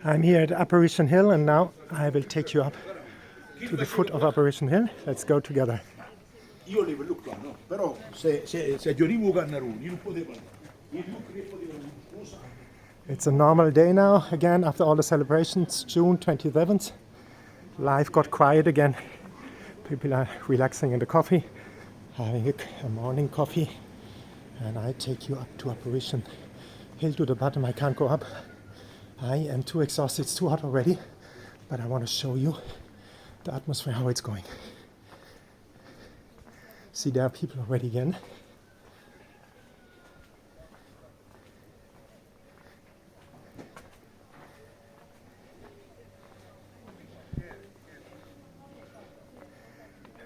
I'm here at Apparition Hill, and now I will take you up to the foot of Apparition Hill. Let's go together. It's a normal day now, again, after all the celebrations, June 27th. Life got quiet again. People are relaxing in the coffee, having a morning coffee. And I take you up to Apparition Hill to the bottom. I can't go up. I am too exhausted, it's too hot already. But I want to show you the atmosphere, how it's going. See, there are people already again.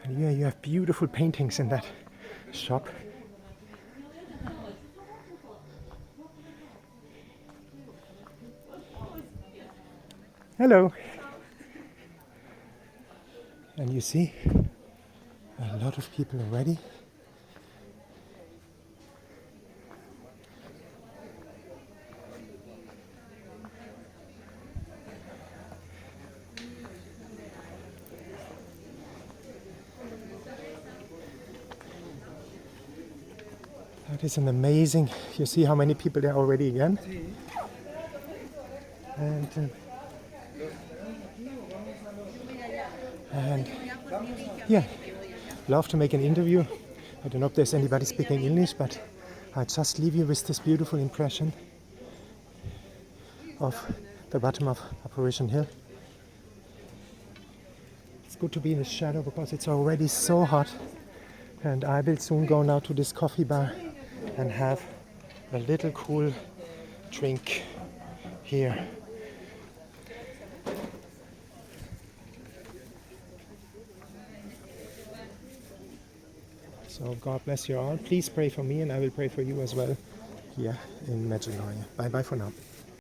And here you have beautiful paintings in that shop. Hello. And you see a lot of people already. That is an amazing, you see how many people there are already again. And yeah, love to make an interview. I don't know if there's anybody speaking English, but I just leave you with this beautiful impression of the bottom of Apparition Hill. It's good to be in the shadow because it's already so hot, and I will soon go now to this coffee bar and have a little cool drink here. So God bless you all. Please pray for me, and I will pray for you as well here in Medjugorje. Bye bye for now.